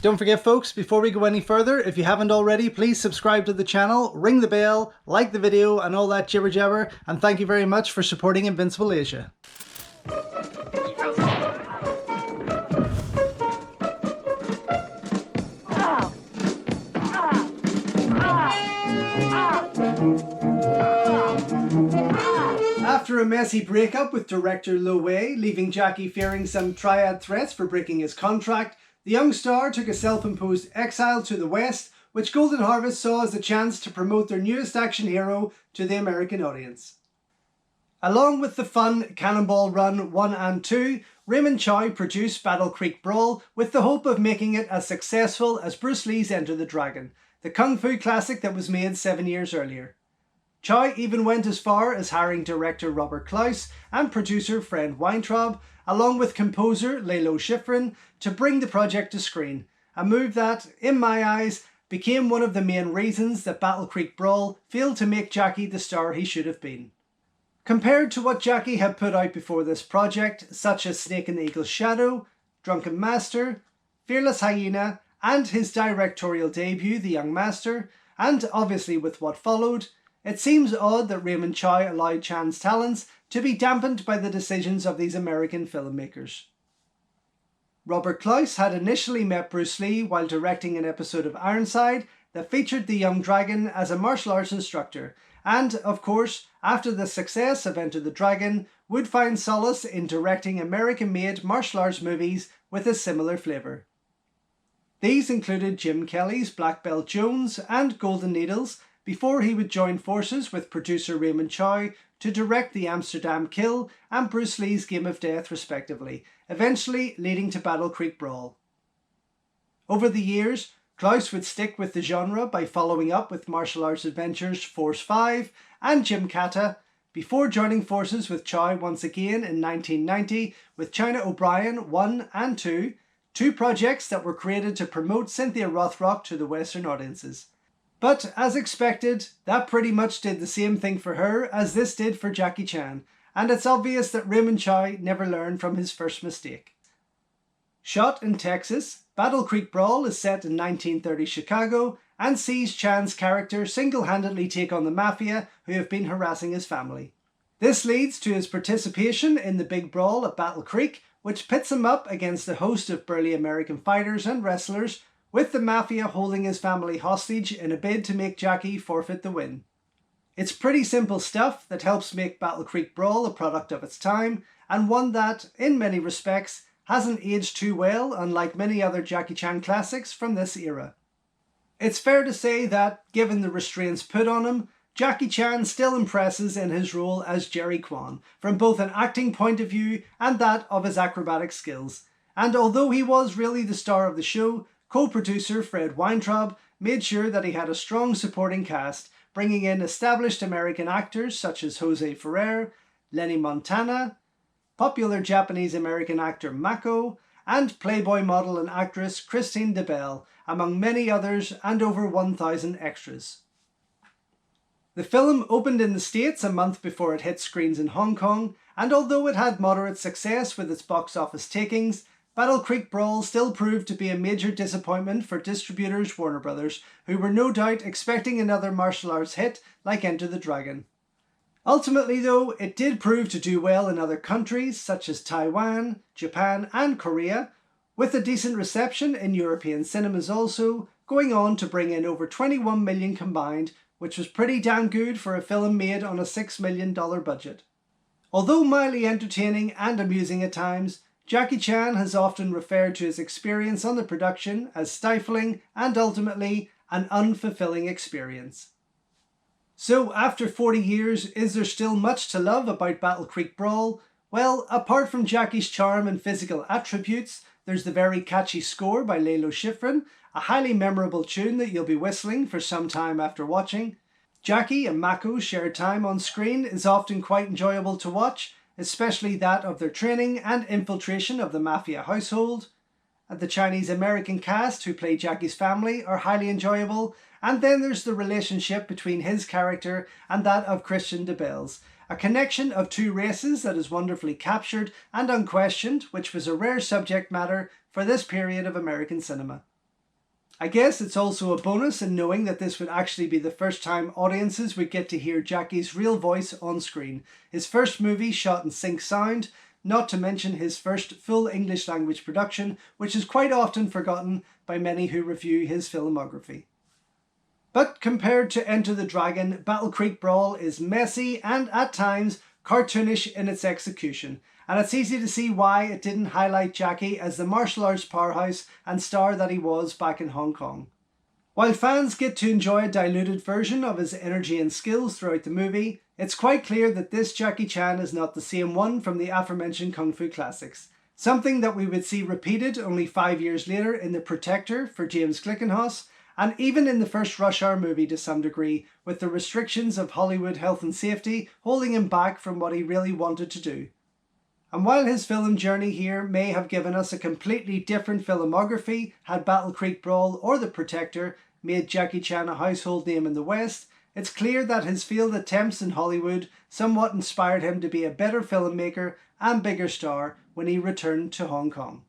Don't forget folks, before we go any further, if you haven't already, please subscribe to the channel, ring the bell, like the video and all that jibber jabber, and thank you very much for supporting Invincible Asia. After a messy breakup with director Lo Wei, leaving Jackie fearing some triad threats for breaking his contract, the young star took a self-imposed exile to the West, which Golden Harvest saw as a chance to promote their newest action hero to the American audience. Along with the fun Cannonball Run 1 and 2, Raymond Chow produced Battle Creek Brawl with the hope of making it as successful as Bruce Lee's Enter the Dragon, the kung fu classic that was made 7 years earlier. Chow even went as far as hiring director Robert Klaus and producer Fred Weintraub, along with composer Lalo Schifrin, to bring the project to screen, a move that, in my eyes, became one of the main reasons that Battle Creek Brawl failed to make Jackie the star he should have been. Compared to what Jackie had put out before this project, such as Snake and the Eagle's Shadow, Drunken Master, Fearless Hyena, and his directorial debut, The Young Master, and obviously with what followed, it seems odd that Raymond Chow allowed Chan's talents to be dampened by the decisions of these American filmmakers. Robert Klaus had initially met Bruce Lee while directing an episode of Ironside that featured the young dragon as a martial arts instructor, and, of course, after the success of Enter the Dragon, would find solace in directing American-made martial arts movies with a similar flavour. These included Jim Kelly's Black Belt Jones and Golden Needles, before he would join forces with producer Raymond Chow to direct The Amsterdam Kill and Bruce Lee's Game of Death respectively, eventually leading to Battle Creek Brawl. Over the years, Klaus would stick with the genre by following up with martial arts adventures Force 5 and Gymkata, before joining forces with Chow once again in 1990 with China O'Brien 1 and 2, two projects that were created to promote Cynthia Rothrock to the Western audiences. But as expected, that pretty much did the same thing for her as this did for Jackie Chan, and it's obvious that Raymond Chow never learned from his first mistake. Shot in Texas, Battle Creek Brawl is set in 1930 Chicago and sees Chan's character single-handedly take on the mafia who have been harassing his family. This leads to his participation in the big brawl at Battle Creek, which pits him up against a host of burly American fighters and wrestlers, with the mafia holding his family hostage in a bid to make Jackie forfeit the win. It's pretty simple stuff that helps make Battle Creek Brawl a product of its time, and one that, in many respects, hasn't aged too well, unlike many other Jackie Chan classics from this era. It's fair to say that, given the restraints put on him, Jackie Chan still impresses in his role as Jerry Kwan, from both an acting point of view and that of his acrobatic skills. And although he was really the star of the show, co-producer Fred Weintraub made sure that he had a strong supporting cast, bringing in established American actors such as Jose Ferrer, Lenny Montana, popular Japanese-American actor Mako, and Playboy model and actress Christine DeBelle, among many others, and over 1,000 extras. The film opened in the States a month before it hit screens in Hong Kong, and although it had moderate success with its box office takings, Battle Creek Brawl still proved to be a major disappointment for distributors Warner Brothers, who were no doubt expecting another martial arts hit like Enter the Dragon. Ultimately though, it did prove to do well in other countries such as Taiwan, Japan and Korea, with a decent reception in European cinemas also, going on to bring in over 21 million combined, which was pretty damn good for a film made on a $6 million budget. Although mildly entertaining and amusing at times, Jackie Chan has often referred to his experience on the production as stifling and ultimately an unfulfilling experience. So after 40 years, is there still much to love about Battle Creek Brawl? Well, apart from Jackie's charm and physical attributes, there's the very catchy score by Lalo Schifrin, a highly memorable tune that you'll be whistling for some time after watching. Jackie and Mako's shared time on screen is often quite enjoyable to watch, especially that of their training and infiltration of the mafia household. The Chinese-American cast who play Jackie's family are highly enjoyable, and then there's the relationship between his character and that of Christian DeBelle's, a connection of two races that is wonderfully captured and unquestioned, which was a rare subject matter for this period of American cinema. I guess it's also a bonus in knowing that this would actually be the first time audiences would get to hear Jackie's real voice on screen. His first movie shot in sync sound, not to mention his first full English language production, which is quite often forgotten by many who review his filmography. But compared to Enter the Dragon, Battle Creek Brawl is messy and at times cartoonish in its execution, and it's easy to see why it didn't highlight Jackie as the martial arts powerhouse and star that he was back in Hong Kong. While fans get to enjoy a diluted version of his energy and skills throughout the movie, it's quite clear that this Jackie Chan is not the same one from the aforementioned Kung Fu classics. Something that we would see repeated only 5 years later in The Protector for James Glickenhaus, and even in the first Rush Hour movie to some degree, with the restrictions of Hollywood health and safety holding him back from what he really wanted to do. And while his film journey here may have given us a completely different filmography had Battle Creek Brawl or The Protector made Jackie Chan a household name in the West, it's clear that his failed attempts in Hollywood somewhat inspired him to be a better filmmaker and bigger star when he returned to Hong Kong.